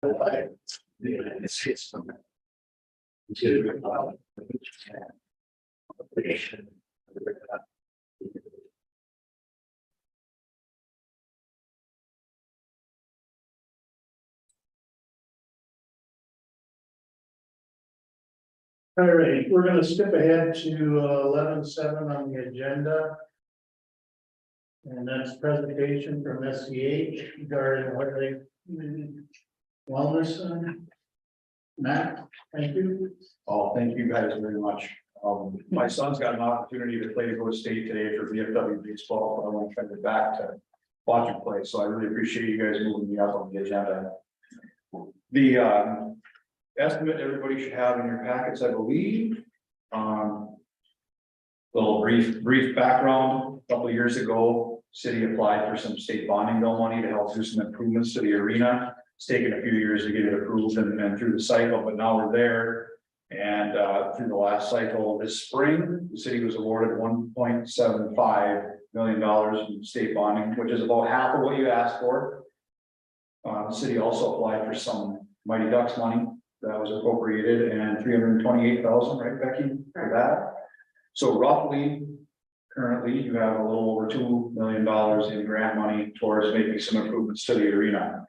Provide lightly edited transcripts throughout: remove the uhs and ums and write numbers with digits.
It's his. All right, we're gonna skip ahead to 11:7 on the agenda. And that's presentation from SCH regarding what they wellness center. Matt, thank you. Oh, thank you guys very much. My son's got an opportunity to play Go State today for VFW baseball, but I want to try to get back to watch him play, so I really appreciate you guys moving me up on the agenda. The estimate everybody should have in your packets, I believe. Little brief background, a couple of years ago, city applied for some state bonding bill money to help do some improvements to the arena. It's taken a few years to get it approved and through the cycle, but now we're there. And through the last cycle this spring, the city was awarded $1.75 million in state bonding, which is about half of what you asked for. The city also applied for some Mighty Ducks money that was appropriated, and $328,000, right, Becky, for that. So roughly, currently, you have a little over $2 million in grant money towards making some improvements to the arena.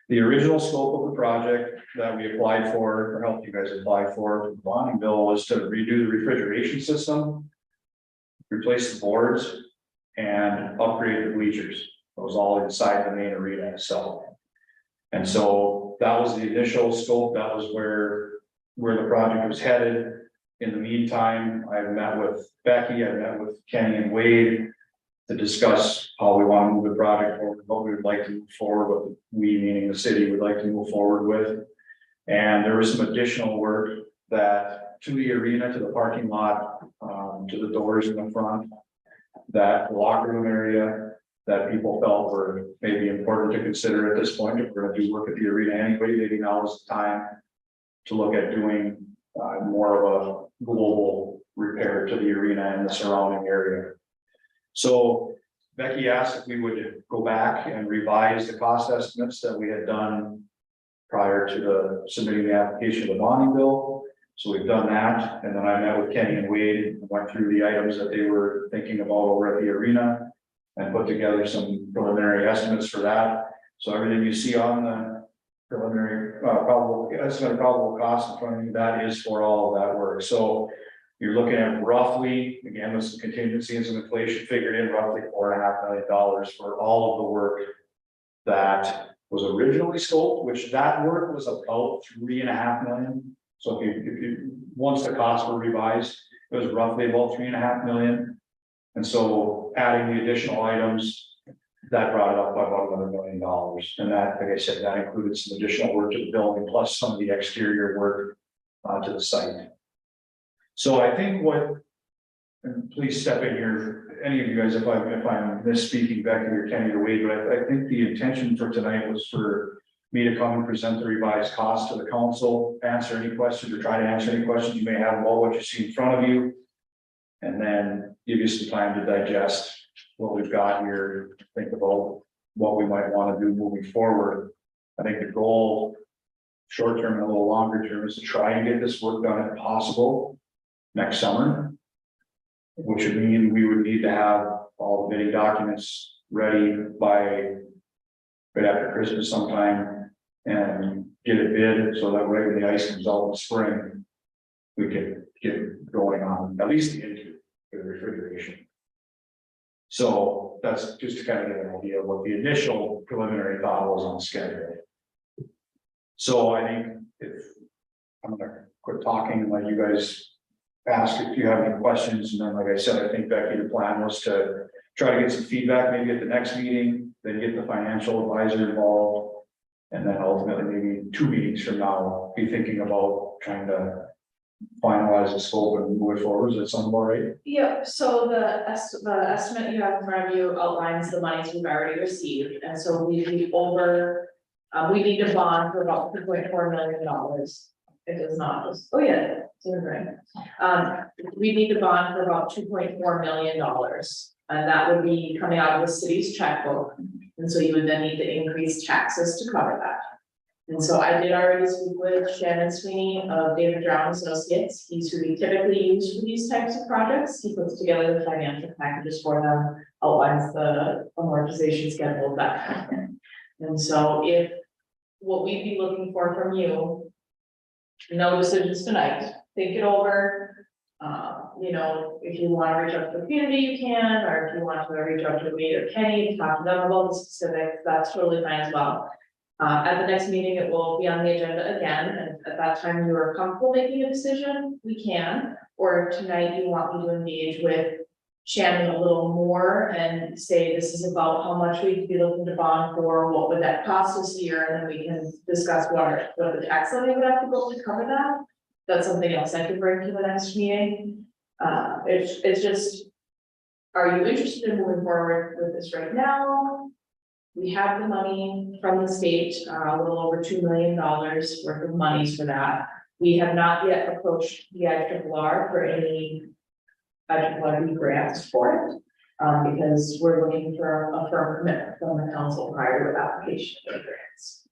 The original scope of the project that we applied for, or helped you guys apply for, the bonding bill, was to redo the refrigeration system, replace the boards, and upgrade the bleachers. It was all inside the main arena itself. And so that was the initial scope. That was where the project was headed. In the meantime, I've met with Becky, I've met with Kenny and Wade to discuss how we want to move the project forward, what we would like to move forward with. We, meaning the city, would like to move forward with. And there was some additional work that to the arena, to the parking lot, to the doors in the front, that locker room area that people felt were maybe important to consider at this point. If we're going to do work at the arena anyway, maybe now is the time to look at doing more of a global repair to the arena and the surrounding area. So Becky asked if we would go back and revise the cost estimates that we had done prior to submitting the application of the bonding bill. So we've done that, and then I met with Kenny and Wade and went through the items that they were thinking about over at the arena and put together some preliminary estimates for that. So everything you see on the preliminary probable cost in front of you, that is for all of that work. So you're looking at roughly, again, with some contingency and some inflation figured in, roughly $4.5 million for all of the work that was originally scoped, which that work was about $3.5 million. So if you once the costs were revised, it was roughly about $3.5 million. And so adding the additional items, that brought it up by about $11 million. And that, like I said, that included some additional work to the building, plus some of the exterior work to the site. So I think and please step in here, any of you guys, if I'm misspeaking, Becky or Kenny or Wade, but I think the intention for tonight was for me to come and present the revised cost to the council, answer any questions or try to answer any questions you may have about what you see in front of you, and then give you some time to digest what we've got here, think about what we might want to do moving forward. I think the goal, short term and a little longer term, is to try and get this work done if possible next summer, which would mean we would need to have all the bidding documents ready by right after Christmas sometime and get it bid so that right when the ice comes out in the spring, we can get going on at least the intake for the refrigeration. So that's just to kind of get an idea of what the initial preliminary thought was on schedule. So I think if I'm gonna quit talking and let you guys ask if you have any questions, and then like I said, I think Becky, the plan was to try to get some feedback maybe at the next meeting, then get the financial advisor involved, and then ultimately maybe 2 meetings from now be thinking about trying to finalize the scope and move it forward. Does that sound about right? Yeah, so the estimate you have in front of you outlines the monies we've already received, and so we need to bond for about $2.4 million. It does not, oh yeah, it's in the right. We need to bond for about $2.4 million, and that would be coming out of the city's checkbook, and so you would then need to increase taxes to cover that. And so I did already speak with Shannon Sweeney of David Brown Associates. He's who we typically use for these types of projects. He puts together the financial packages for them, outlines the amortization schedule, that kind of thing. And so if what we'd be looking for from you, no decisions tonight, think it over. You know, if you want to reach out to the community, you can, or if you want to reach out to me or Kenny to talk to them about the specifics, that's totally fine as well. At the next meeting, it will be on the agenda again, and at that time you are comfortable making a decision, we can. Or if tonight you want me to engage with Shannon a little more and say this is about how much we'd be looking to bond for, what would that cost this year, and then we can discuss what the tax levy would have to go to cover that. That's something else I could bring to the next meeting. It's just, are you interested in moving forward with this right now? We have the money from the state, a little over $2 million worth of monies for that. We have not yet approached the IRRR for any IRRB grants for it, because we're looking for a firm commitment from the council prior to application of grants.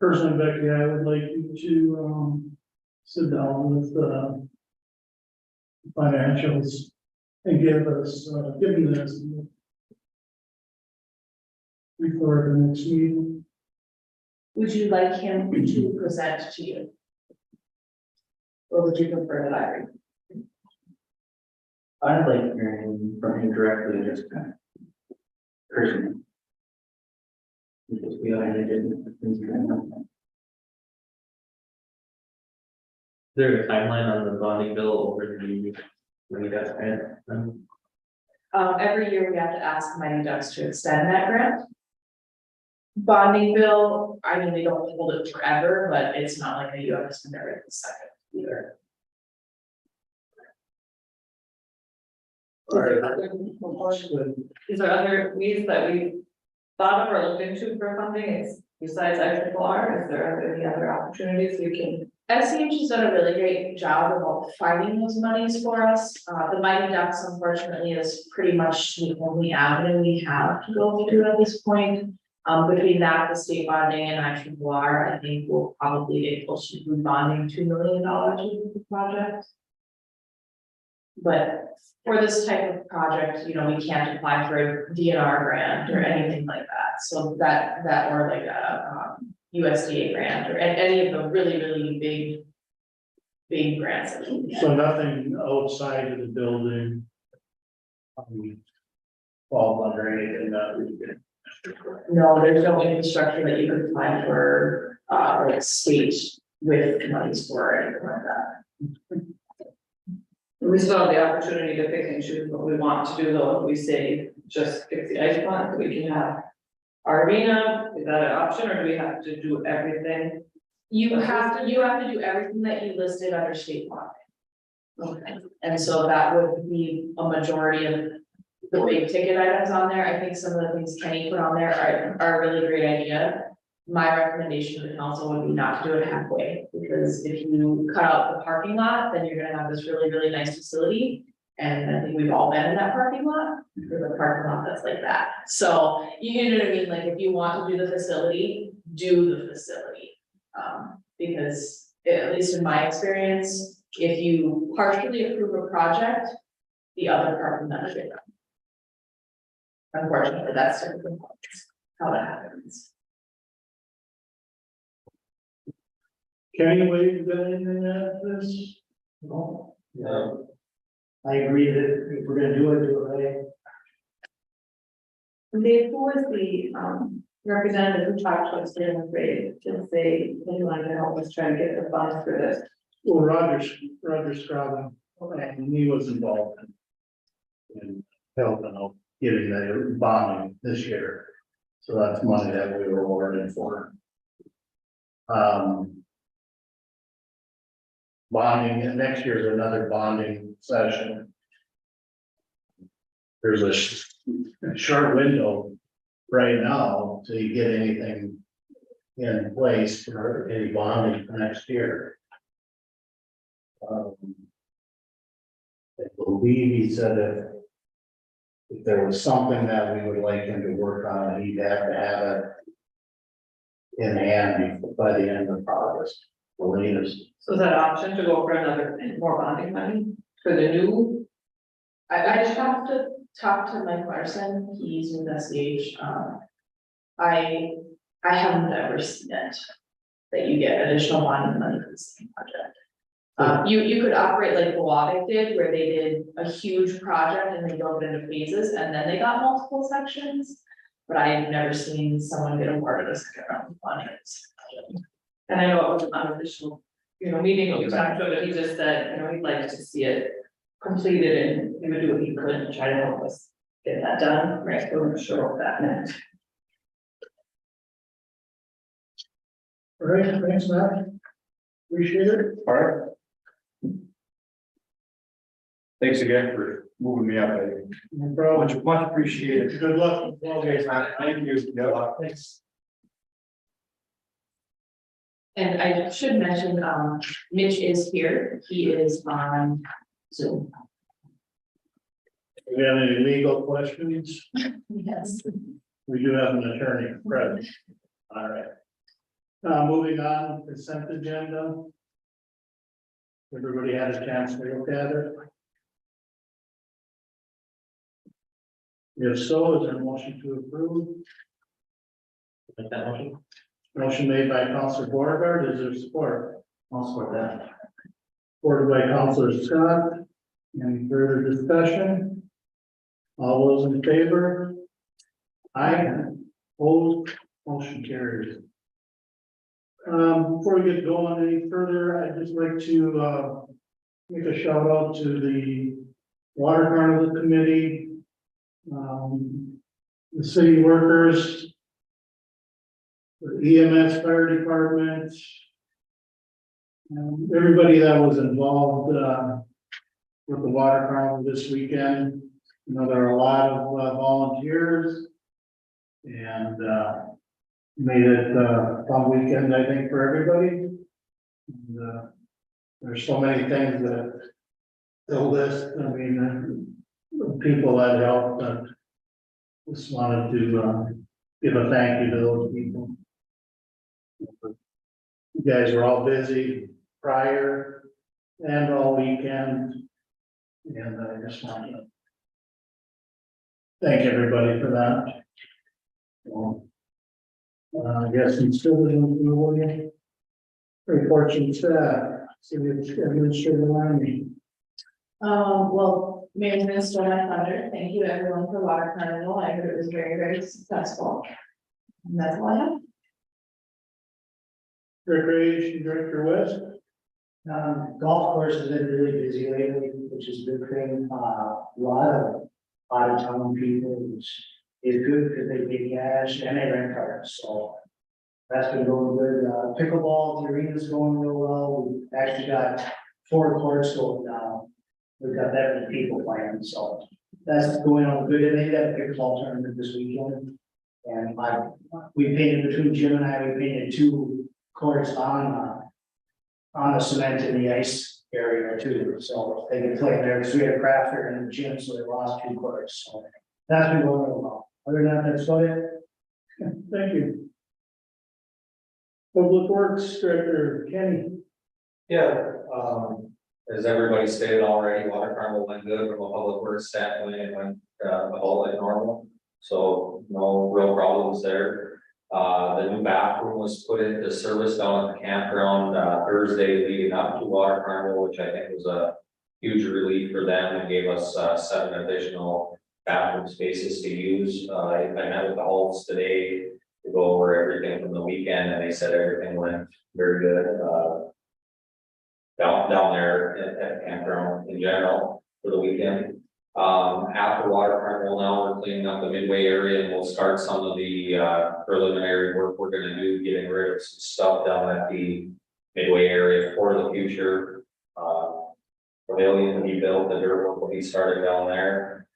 Personally, Becky, I would like you to, sit down with, financials and give me this before the next meeting. Would you like him to present to you? Or would you prefer that I read? I'd like hearing from him directly, just kind of personally. Because we already did things going on. Is there a timeline on the bonding bill over the, when you guys grant? Every year we have to ask Mighty Ducks to extend that grant. Bonding bill, I mean, they don't hold it forever, but it's not like you have to spend it right this second either. Is there other ways that we thought of or looked into for funding, besides IRRR, is there any other opportunities we can? SCH has done a really great job about finding those monies for us. The Mighty Ducks unfortunately is pretty much the only avenue we have to go to at this point. Between that, the state bonding and IRRR, I think we'll probably get close to bonding $2 million with the project. But for this type of project, you know, we can't apply for a DNR grant or anything like that. So that or like a USDA grant or any of the really big grants. That we can So get. nothing outside of the building. Fall under anything that we could. No, there's no infrastructure that you could apply for, like state with monies for or anything like that. We still have the opportunity to pick and choose what we want to do, though, if we say just fix the ice plant, we can have arena, is that an option, or do we have to do everything? You have to do everything that you listed under state law. Okay. And so that would be a majority of the big ticket items on there. I think some of the things Kenny put on there are a really great idea. My recommendation to the council would be not to do it halfway, because if you cut out the parking lot, then you're gonna have this really nice facility. And I think we've all been in that parking lot, there's a parking lot that's like that. So you know what I mean, like if you want to do the facility, do the facility. Because at least in my experience, if you partially approve a project, the other part will never get done. Unfortunately, that's typically how that happens. Kenny, Wade, you got anything to add to this? No. I agree that if we're gonna do it right. Dave, who was the representative who talked to us during the grade, to say he wanted to help us try to get the funds for this? Well, Roger Scrabble, and he was involved in helping out getting the bonding this year. So that's money that we were awarded for. Bonding, and next year's another bonding session. There's a short window right now to get anything in place for any bonding for next year. I believe he said if there was something that we would like him to work on, he'd have to have it in hand by the end of August, the latest. So is that an option to go for another, more bonding money for the new? I just have to talk to Mike Larson, he's with SCH, I have never seen it. That you get additional bonding money for the same project. You could operate like Wabac did, where they did a huge project and they built it into phases, and then they got multiple sections. But I've never seen someone get awarded a second round of projects. And I know it was an unofficial, meeting, but we talked about it, he just said, he'd like to see it completed and he would do what he could to try to help us get that done, right, we weren't sure what that meant. All right, thanks, Matt. Appreciate it. All right. Thanks again for moving me up. No problem. Much appreciated. Good luck. Okay, Thank you. Yeah. Thanks. And I should mention, Mitch is here, he is on Zoom. Do we have any legal questions? Yes. We do have an attorney present. All right. Moving on, consent agenda. Everybody had a chance to look at it. If so, is there a motion to approve? Make that motion. Motion made by Counselor Beauregard, is there support? I'll support that. Supported by Counselor Scott. Any further discussion? All those in favor? Aye. Opposed, motion carries. Before we get going any further, I'd just like to make a shout out to the Water Carnival Committee, the city workers, the EMS fire department, everybody that was involved with the Water Carnival this weekend. There are a lot of volunteers and made it a fun weekend, I think, for everybody. And, there's so many things that the list, people that helped, just wanted to give a thank you to those people. You guys were all busy prior and all weekend. And I just want to thank everybody for that. I guess in citizens, very fortunate staff, city administrator Ronnie. Well, Mayor Minister, my thunder, thank you to everyone for Water Carnival, I heard it was very, very successful. And that's all I have. Recreation Director West. Golf course has been really busy lately, which is a good thing. A lot of town people, which is good because they pay cash and they rent cars, so that's been going good. Pickleball, the arena's going real well. We've actually got 4 courts going down. We've got that many people playing, so that's going on good. And they got a pickleball tournament this weekend. And we painted between Jim and I, we painted 2 courts on the cement in the ice area too, so they can play there, because we had a craft fair in the gym, so they lost 2 courts, so that's been going real well. Other than that, that's about it. Thank you. Public Works Director Kenny. Yeah, as everybody stated already, Water Carnival went good from a public works standpoint, it went about like normal. So no real problems there. The new bathroom was put into service down at the campground Thursday leading up to Water Carnival, which I think was a huge relief for them and gave us 7 additional bathroom spaces to use. I met with the Halls today to go over everything from the weekend, and they said everything went very good. Down there at the campground in general for the weekend. After Water Carnival now, we're cleaning up the Midway area, and we'll start some of the preliminary work we're gonna do, getting rid of some stuff down at the Midway area for the future. Pavilion to be built, the dirt work will be started down there.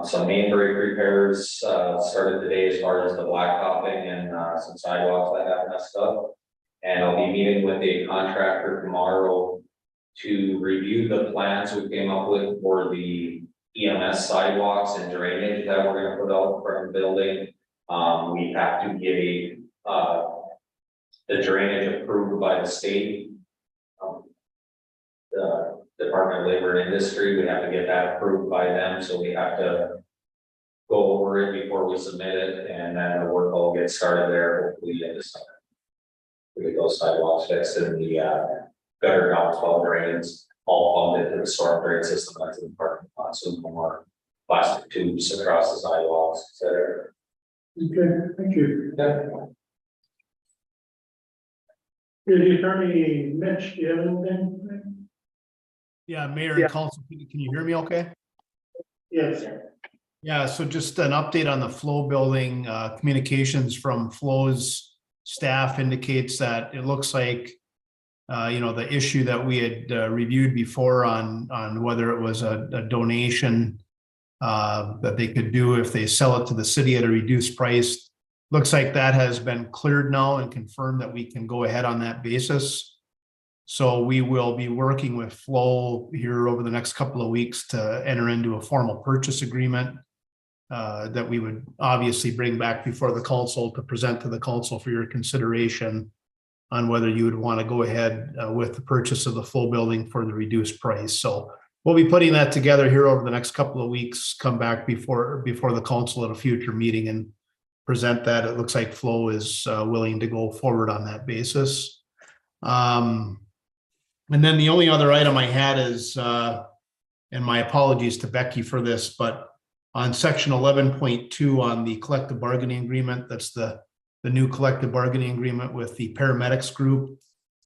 Some main break repairs started today as far as the blacktopping and some sidewalks that have messed up. And I'll be meeting with a contractor tomorrow to review the plans we came up with for the EMS sidewalks and drainage that we're gonna put out from the building. We have to get a by the state. The Department of Labor and Industry, we have to get that approved by them, so we have to go over it before we submit it, and then the work will get started there, hopefully in the summer. We get those sidewalks fixed and the gutter downspout drains all plumbed into the storm drain system that's in the parking lot, so no more plastic tubes across the sidewalks, et cetera. Okay, thank you. City Attorney Mitch, do you have anything? Yeah, Mayor and Council, can you hear me okay? Yes. Yeah, so just an update on the Flow building, communications from Flow's staff indicates that it looks like, the issue that we had reviewed before on whether it was a donation that they could do if they sell it to the city at a reduced price. Looks like that has been cleared now and confirmed that we can go ahead on that basis. So we will be working with Flow here over the next couple of weeks to enter into a formal purchase agreement that we would obviously bring back before the council to present to the council for your consideration on whether you would want to go ahead with the purchase of the Flow building for the reduced price. So we'll be putting that together here over the next couple of weeks, come back before the council at a future meeting and present that. It looks like Flow is willing to go forward on that basis. And then the only other item I had is, and my apologies to Becky for this, but on section 11.2 on the collective bargaining agreement, that's the new collective bargaining agreement with the paramedics group.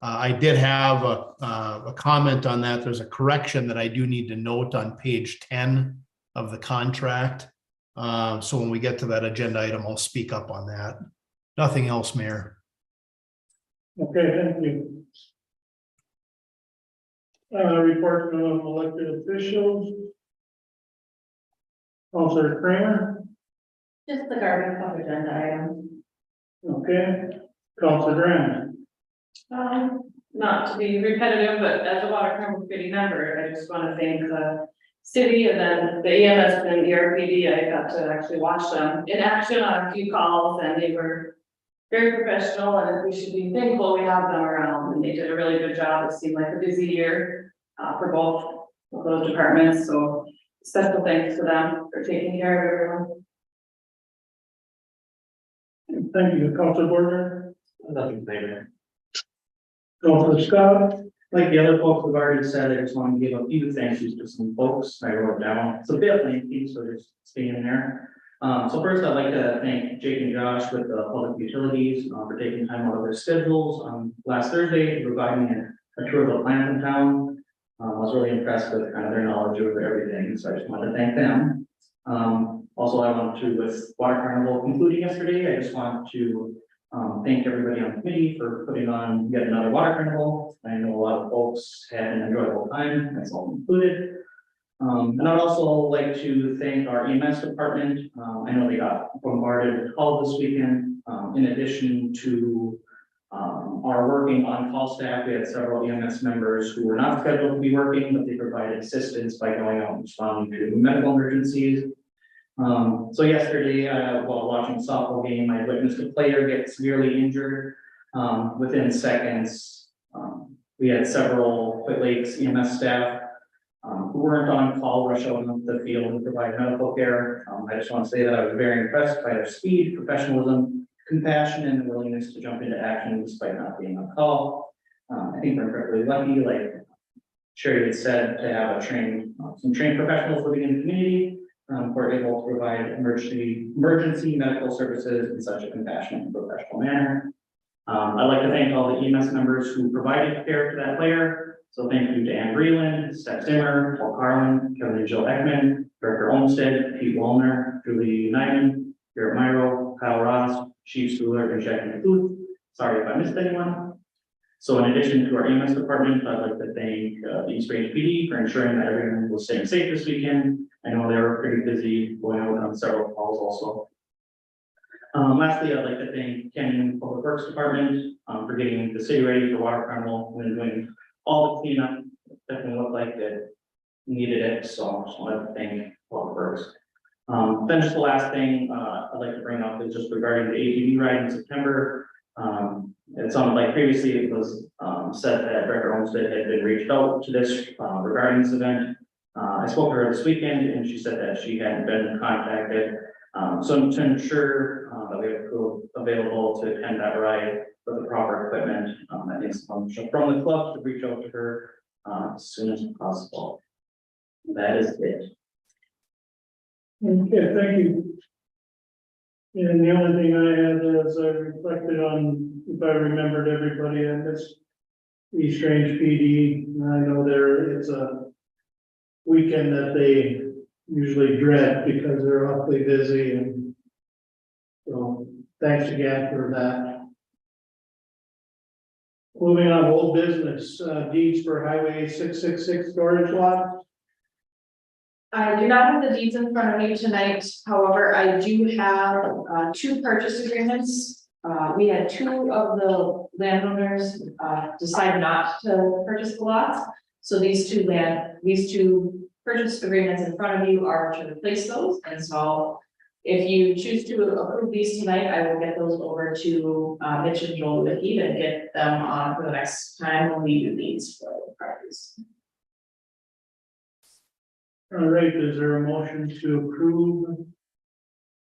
I did have a comment on that. There's a correction that I do need to note on page 10 of the contract. So when we get to that agenda item, I'll speak up on that. Nothing else, Mayor. Okay, thank you. Report from elected officials. Councilor Kramer, Just the garbage club agenda item. okay. Councilor Graham, Not to be repetitive, but as a water committee member, I just want to thank the city and then the EMS and the ERPD. I got to actually watch them in action on a few calls, and they were very professional, and we should be thankful we have them around, and they did a really good job. It seemed like a busy year for both of those departments, so special thanks to them for taking care of everyone. thank you. Councilor Border, Nothing bigger. Councilor Scott, Like the other folks have already said, I just want to give a few thank yous to some folks I wrote down. It's a bit lengthy, so just stay in there. So first I'd like to thank Jake and Josh with the public utilities for taking time out of their schedules last Thursday, providing a tour of the plant in town. I was really impressed with kind of their knowledge of everything, so I just wanted to thank them. Also, I want to, with Water Carnival concluding yesterday, I just want to thank everybody on the committee for putting on yet another Water Carnival. I know a lot of folks had an enjoyable time, that's all included. And I'd also like to thank our EMS department. I know they got bombarded with calls this weekend. In addition to our working on-call staff, we had several EMS members who were not scheduled to be working, but they provided assistance by going out and responding to medical emergencies. So yesterday, while watching a softball game, I witnessed a player get severely injured. Within seconds, we had several Quit Lakes EMS staff who weren't on call rush out into the field and provide medical care. I just want to say that I was very impressed by their speed, professionalism, compassion, and willingness to jump into action despite not being on call. I think we're incredibly lucky, like Sherry had said, to have some trained professionals living in the community. Who are able to provide emergency medical services in such a compassionate and professional manner. I'd like to thank all the EMS members who provided care to that player. So thank you to Ann Breland, Steph Zimmer, Paul Carlin, Kevin and Jill Ekman, Director Olmsted, Pete Wallner, Julie Nyman, Garrett Myro, Kyle Ross, Chief Schooler, and Jackie Booth. Sorry if I missed anyone. So in addition to our EMS department, I'd like to thank the East Range PD for ensuring that everyone was staying safe this weekend. I know they were pretty busy going out on several calls also. Lastly, I'd like to thank Canyon Public Works Department for getting the city ready for Water Carnival and doing all the cleanup. Definitely looked like it needed it, so I just wanted to thank Public Works. Then just the last thing I'd like to bring up is just regarding the ATV ride in September. As it sounded like previously it was, said that Becker Homestead had been reached out to this, regarding this event. I spoke to her this weekend and she said that she hadn't been contacted. So to ensure, that we have crew available to attend that ride with the proper equipment, I think someone from the club should reach out to her, as soon as possible. That is it. Okay, thank you. And the only thing I had is I reflected on, if I remembered everybody, I missed East Range PD. And I know there is a weekend that they usually dread because they're awfully busy, and so thanks again for that. Moving on, old business, deeds for Highway 666 storage lot. I do not have the deeds in front of me tonight, however, I do have, 2 purchase agreements. We had 2 of the landowners, decide not to purchase the lots. So these two purchase agreements in front of you are to replace those, and so if you choose to approve these tonight, I will get those over to, Mitch and Joel Wiki and get them on for the next time when we do these for the properties. All right, is there a motion to approve?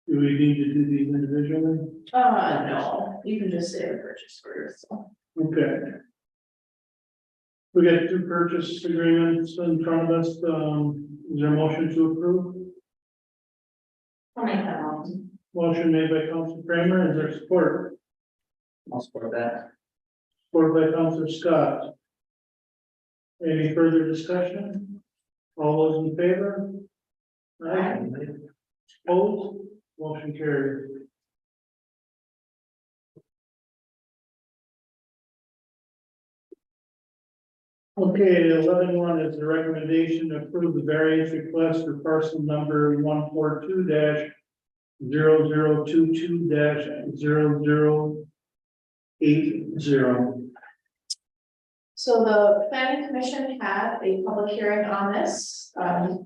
Do we need to do these individually? No, you can just say the purchase order, so. Okay. We got 2 purchase agreements in front of us. Is there a motion to approve? I'll make that one. Motion made by Council Kramer. Is there support? I'll support that. Support by Council Scott. Any further discussion? All those in favor? Aye. Opposed? Motion carried. Okay, 11.1 is the recommendation to approve the variance request for parcel number 142-002-0080. So the planning commission had a public hearing on this. A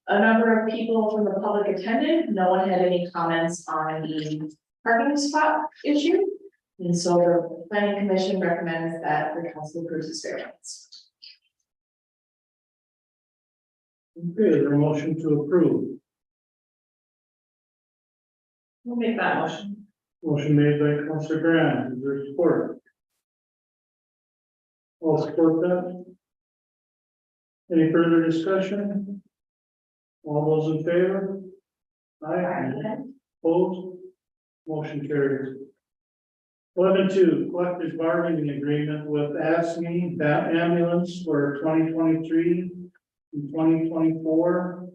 number of people from the public attended. No one had any comments on the parking spot issue. And so the planning commission recommends that the council approves this variance. Okay, is there a motion to approve? We'll make that motion. Motion made by Councilor Graham. Is there support? I'll support that. Any further discussion? All those in favor? Aye. Opposed? Motion carries. 11.2, collective bargaining agreement with ASME ambulance for 2023 and 2024.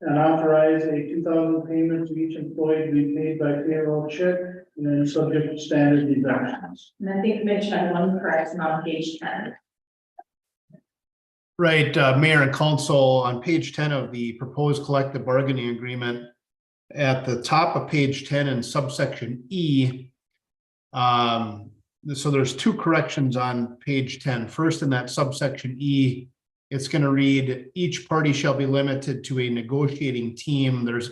And authorize a 2,000 payment to each employee to be paid by payroll check and then subject to standard deductions. And I think Mitch had one correction on page 10. Right, Mayor and Council, on page 10 of the proposed collective bargaining agreement, at the top of page 10 in subsection E, so there's 2 corrections on page 10. First, in that subsection E, it's going to read, each party shall be limited to a negotiating team. There's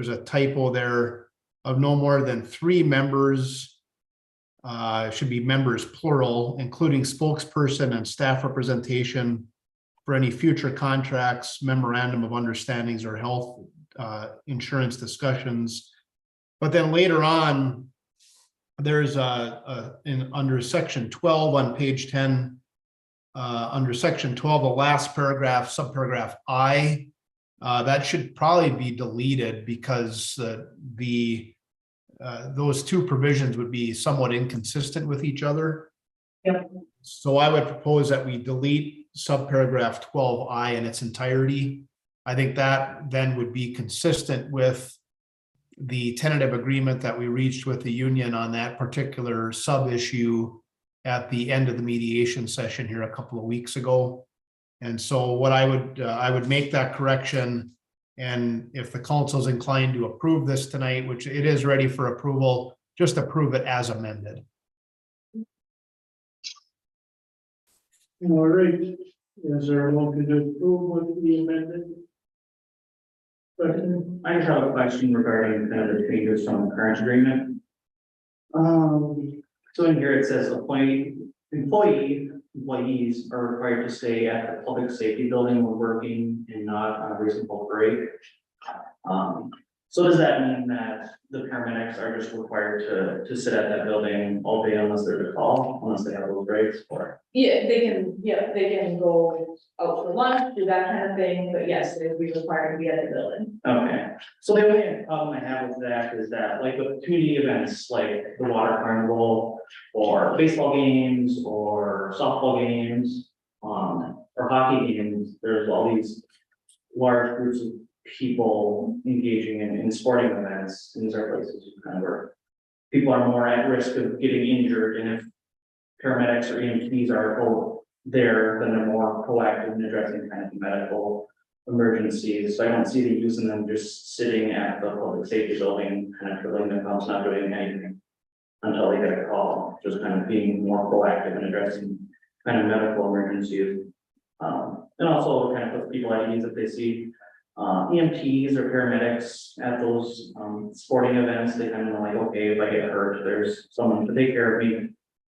a typo there of no more than 3 members. Should be members plural, including spokesperson and staff representation for any future contracts, memorandum of understandings, or health insurance discussions. But then later on, there's under section 12 on page 10, under section 12, the last paragraph, subparagraph I, that should probably be deleted because those 2 provisions would be somewhat inconsistent with each other. Yep. So I would propose that we delete subparagraph 12I in its entirety. I think that then would be consistent with the tentative agreement that we reached with the union on that particular sub issue at the end of the mediation session here a couple of weeks ago. And so what I would make that correction. And if the council is inclined to approve this tonight, which it is ready for approval, just approve it as amended. All right, is there a motion to approve with the amended? Question? I just have a question regarding kind of the changes from the current agreement. So in here it says employees are required to stay at the public safety building when working and not on a reasonable break. So does that mean that the paramedics are just required to sit at that building all day unless they're to call, unless they have those breaks or? Yeah, they can go out for lunch, do that kind of thing, but yes, they'd be required to be at the building. Okay, so the only problem I have with that is that like with community events, like the water carnival. Or baseball games or softball games, or hockey games, there's all these large groups of people engaging in sporting events. And these are places kind of where people are more at risk of getting injured, and if paramedics or EMTs are there, then they're more proactive in addressing kind of medical emergencies. So I don't see the use in them just sitting at the public safety building, kind of filling their thumbs, not doing anything until they get a call, just kind of being more proactive in addressing kind of medical emergencies. And also kind of put people at ease if they see EMTs or paramedics at those sporting events. They kind of know like, okay, if I get hurt, there's someone to take care of me.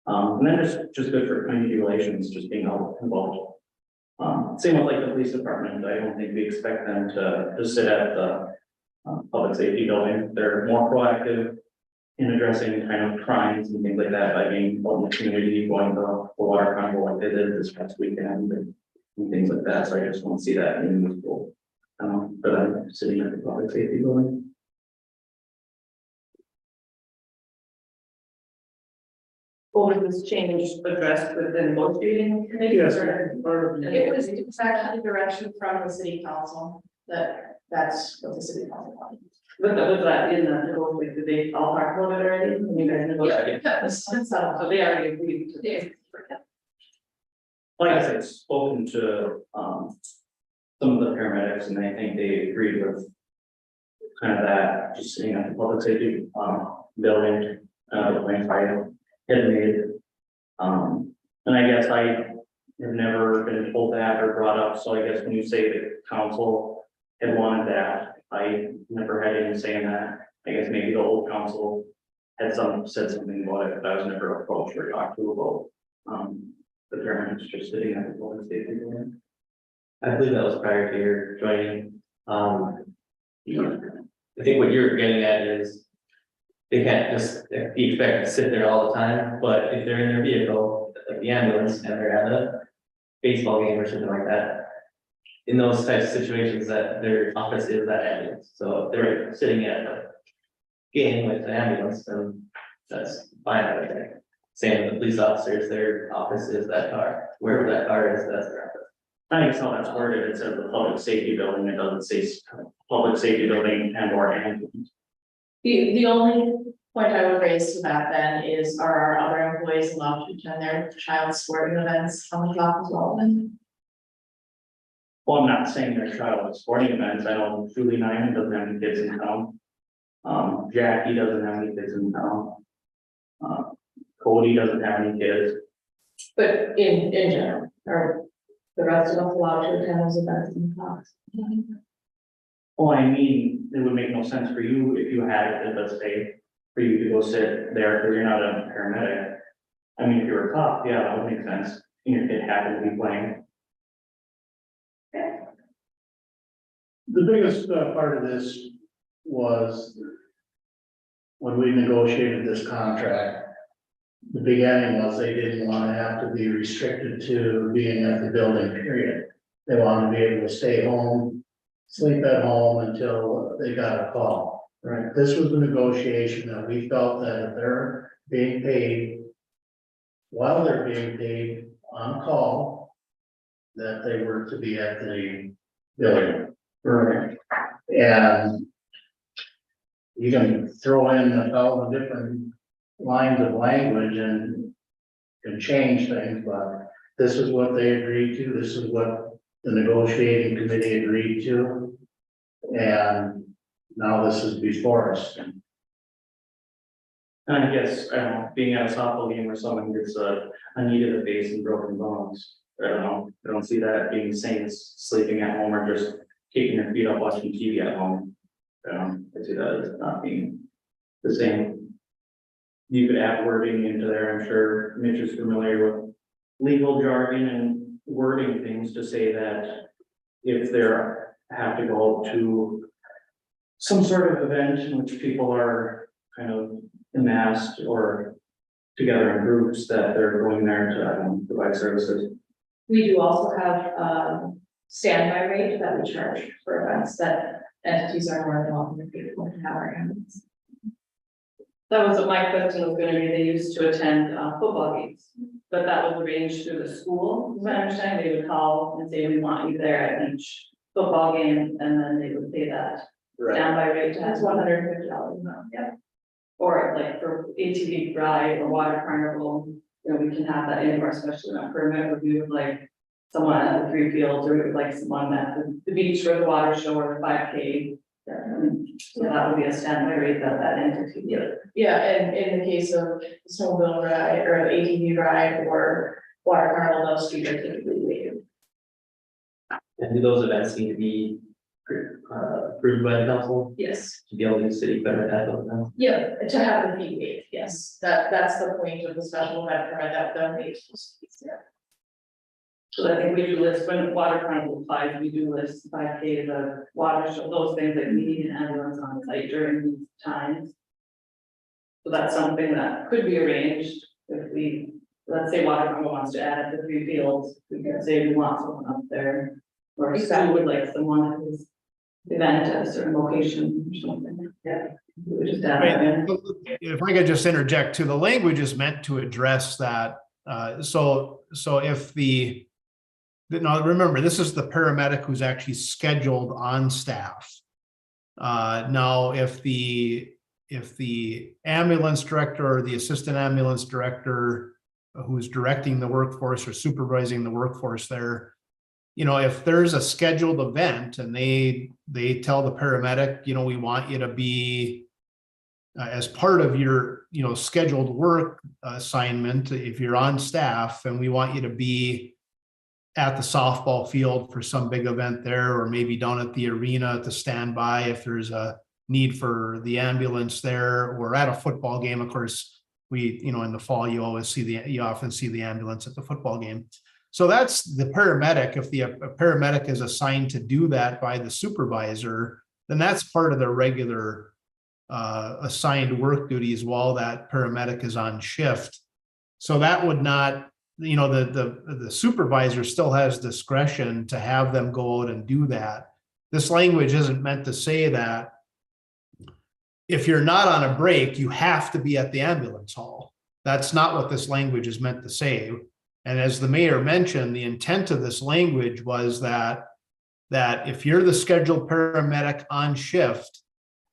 And then just good for community relations, just being involved. Same with like the police department. I don't think we expect them to sit at the public safety building. They're more proactive in addressing kind of crimes and things like that by being out in the community, going to the water carnival like they did this past weekend and things like that. So I just want to see that in the school. For them sitting at the public safety building. Or was this change addressed within negotiating committee? Yes, or- part of the- It's actually direction from the city council, that's what the city council wanted. Was that in the negotiation, did they all talk about it already? When you guys negotiated? So they already agreed to this. Like I said, spoken to some of the paramedics and I think they agreed with kind of that, just sitting at the public safety building, the plan fire had made. And I guess I have never been told that or brought up, so I guess when you say the council had wanted that, I never had any say in that. I guess maybe the old council had said something about it, but I was never approached or talked to about the paramedics just sitting at the public safety building. I believe that was prior to your joining. I think what you're getting at is they can't just be expected to sit there all the time, but if they're in their vehicle, like the ambulance, and they're at a baseball game or something like that, in those types of situations, that their office is that ambulance. So if they're sitting at a game with the ambulance, then that's fine, I think. Same with the police officers, their office is that car, wherever that car is, that's their office. I think it's how that's worded, it says the public safety building, it doesn't say public safety building and or ambulance. The only point I would raise to that then is, are our other employees allowed to attend their child sporting events on the top as well then? Well, I'm not saying they're child sporting events, I know Julie Nyman doesn't have any kids in town. Jackie doesn't have any kids in town. Cody doesn't have any kids. But in general, are the rest of us allowed to attend those events in the class? Well, I mean, it would make no sense for you if you had it, let's say, for you to go sit there, because you're not a paramedic. I mean, if you're a cop, yeah, that would make sense, and your kid happened to be playing. The biggest part of this was when we negotiated this contract. The beginning was they didn't want to have to be restricted to being at the building, period. They wanted to be able to stay home, sleep at home until they got a call. Right. This was the negotiation that we felt that if they're being paid, while they're being paid on call, that they were to be at the building. Right. And you can throw in 1,000 different lines of language and can change things, but this is what they agreed to, this is what the negotiating committee agreed to. And now this is before us. And I guess, I don't know, being at a softball game where someone gets a knee to the face and broken bones, I don't know, I don't see that being the same as sleeping at home or just kicking your feet up watching TV at home. I see that as not being the same. you could add wording into there, I'm sure Mitch is familiar with legal jargon and wording things to say that if there have to go to some sort of event in which people are kind of amassed or together in groups, that they're going there to provide services. We do also have standby rate that we charge for events that entities are more than welcome to pay for to have our hands. That was what my question was gonna be, they used to attend football games, but that was arranged through the school, as I understand, they would call and say, we want you there at each football game, and then they would pay that standby rate to That's have $150 now, yeah. or like for ATV ride or water carnival, you know, we can have that in our special event permit, or we would like someone at the three fields, or we would like someone at the beach or the water show or the 5K. So that would be a standby rate that that entity did. Yeah, and in the case of the snowmobile ride or the ATV ride or water carnival, those fees are typically waived. And do those events need to be approved by the council Yes. to be able to use city equipment at those events? Yeah, to have the fee waived, yes, that's the point of the special event permit that the waives. So I think we do list, when water carnival applies, we do list 5K, the water show, those things that we need an ambulance on site during these times. So that's something that could be arranged if we, let's say water carnival wants to add at the three fields, we can say we want someone up there. Or if school would like someone at this event at a certain location or something. Yeah. We would just add that in. If I could just interject too, the language is meant to address that. So if now remember, this is the paramedic who's actually scheduled on staff. Now, if the ambulance director or the assistant ambulance director who's directing the workforce or supervising the workforce there, you know, if there's a scheduled event and they tell the paramedic, you know, we want you to be as part of your, you know, scheduled work assignment, if you're on staff, and we want you to be at the softball field for some big event there, or maybe down at the arena to stand by if there's a need for the ambulance there, or at a football game. Of course, you know, in the fall, you often see the ambulance at the football game. So that's the paramedic. If a paramedic is assigned to do that by the supervisor, then that's part of their regular assigned work duties while that paramedic is on shift. So that would not, you know, the supervisor still has discretion to have them go out and do that. This language isn't meant to say that if you're not on a break, you have to be at the ambulance hall. That's not what this language is meant to say. And as the mayor mentioned, the intent of this language was that if you're the scheduled paramedic on shift,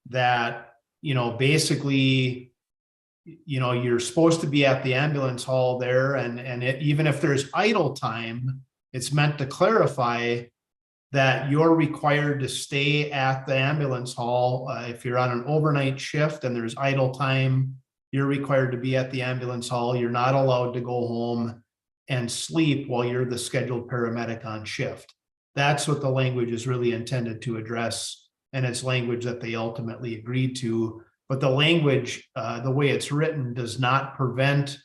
that, you know, basically, you know, you're supposed to be at the ambulance hall there, and even if there's idle time, it's meant to clarify that you're required to stay at the ambulance hall. If you're on an overnight shift and there's idle time, you're required to be at the ambulance hall. You're not allowed to go home and sleep while you're the scheduled paramedic on shift. That's what the language is really intended to address, and it's language that they ultimately agreed to. But the language, the way it's written, does not prevent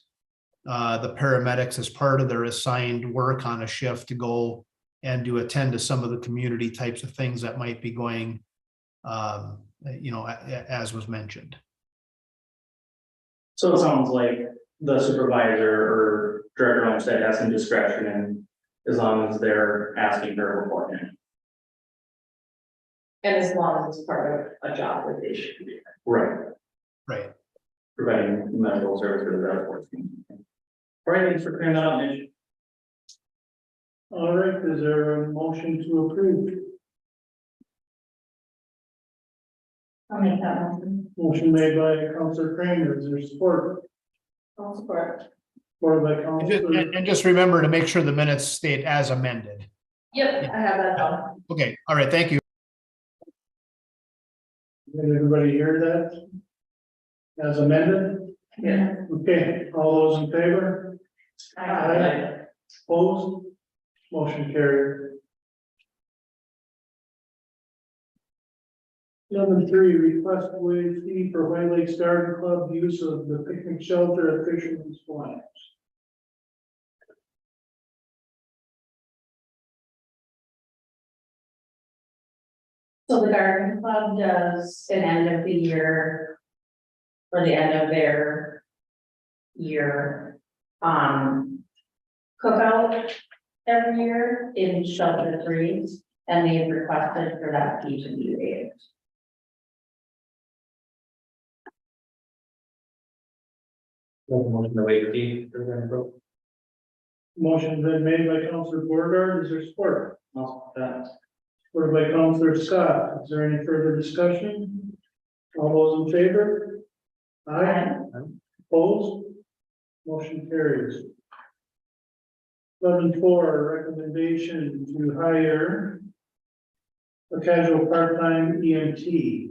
the paramedics as part of their assigned work on a shift to go and to attend to some of the community types of things that might be going, you know, as was mentioned. So it sounds like the supervisor or director of homestead has some discretion, and as long as they're asking her beforehand. And as long as it's part of a job that they should be doing. Right. Right. Providing medical service for the workforce. All right, thanks for clearing that up, Mitch. All right, is there a motion to approve? I'll make that motion. Motion made by Councilor Kramer, is there support? I'll support. Supported by Councilor. And just remember to make sure the minutes state as amended. Yep, I have that done. Okay, all right, thank you. Did everybody hear that? As amended? Yeah. Okay, all those in favor? Opposed? Motion carried. 11.3, request waive fee for White Lakes Garden Club use of the picnic shelter at Fisherman's Point. So the garden club does an end of the year. For the end of their year, cookout every year in Shelter 3, and they've requested for that fee to be waived. Motion to waive fee for Grand Brook. Motion been made by Counselor Border, is there support? Supported by Counselor Scott, is there any further discussion? All those in favor? Aye. Opposed? Motion carries. 11.4, recommendation to hire a casual part-time EMT.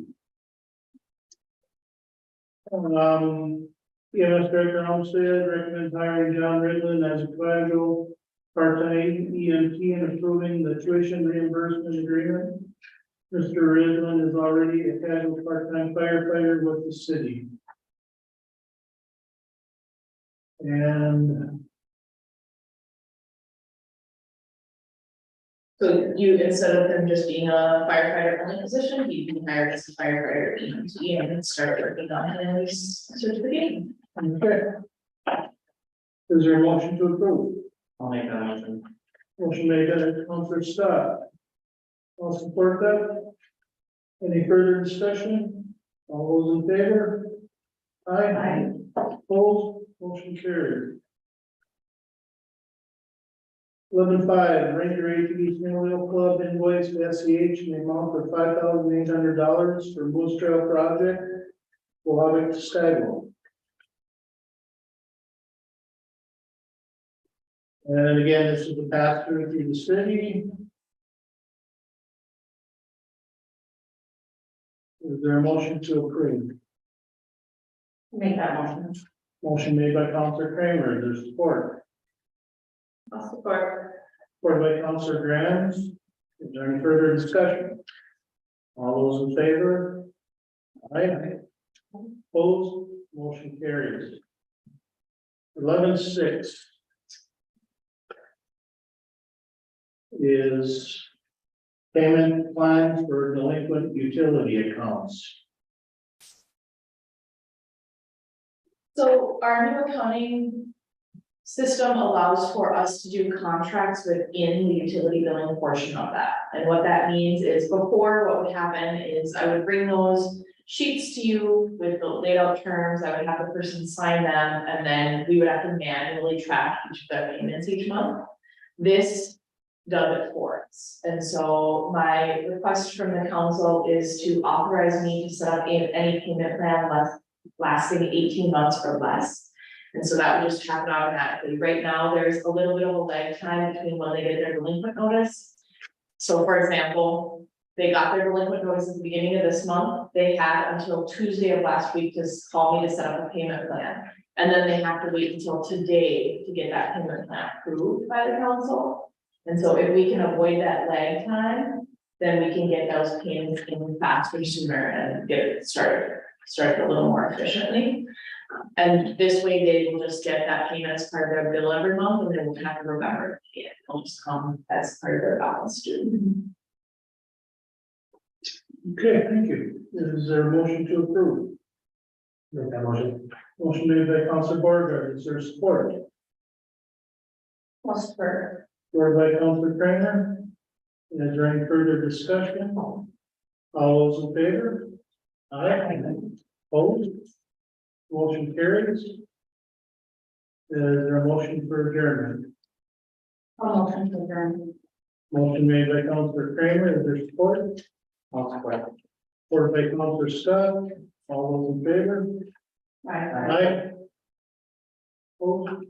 EMS Director Homestead recommends hiring John Ridlin as a casual part-time EMT and approving the tuition reimbursement agreement. Mr. Ridlin is already a casual part-time firefighter with the city. And So you, instead of him just being a firefighter only position, he can hire as a firefighter EMT and start working on his certification. okay. Is there a motion to approve? I'll make that motion. Motion made by Counselor Scott. I'll support that. Any further discussion? All those in favor? Aye. Opposed? Motion carried. 11.5, Ranger ATV Snowmobile Club invoice to SEH in the amount of $5,800 for Moose Trail project, Waback to Skyway. And again, this is the pass through the city. Is there a motion to approve? Make that motion. Motion made by Counselor Kramer, is there support? I'll support. Supported by Counselor Graham. Is there any further discussion? All those in favor? Aye. Opposed? Motion carries. 11.6 is payment plans for delinquent utility accounts. So our new accounting system allows for us to do contracts within the utility billing portion of that. And what that means is before, what would happen is I would bring those sheets to you with the laid out terms, I would have the person sign them, and then we would have to manually track each of their payments each month. This does it for us. And so my request from the council is to authorize me to set up any payment plan lasting 18 months or less. And so that would just happen automatically. Right now, there's a little bit of a lag time between when they get their delinquent notice. So for example, they got their delinquent notice at the beginning of this month. They had until Tuesday of last week to call me to set up a payment plan. And then they have to wait until today to get that payment plan approved by the council. And so if we can avoid that lag time, then we can get those payments in faster, sooner, and get it started a little more efficiently. And this way they will just get that payment as part of their bill every month, and they won't have to remember to pay it. It'll just come as part of their balance due. Okay, thank you. Is there a motion to approve? Make that motion. Motion made by Counselor Borger, is there support? Plus for, Supported by Counselor Kramer. Is there any further discussion? All those in favor? Aye. Opposed? Motion carries. Is there a motion for adjournment? motion to adjourn. Motion made by Counselor Kramer, is there support? I'll support. Supported by Counselor Scott, all those in favor? Right. Aye. Opposed?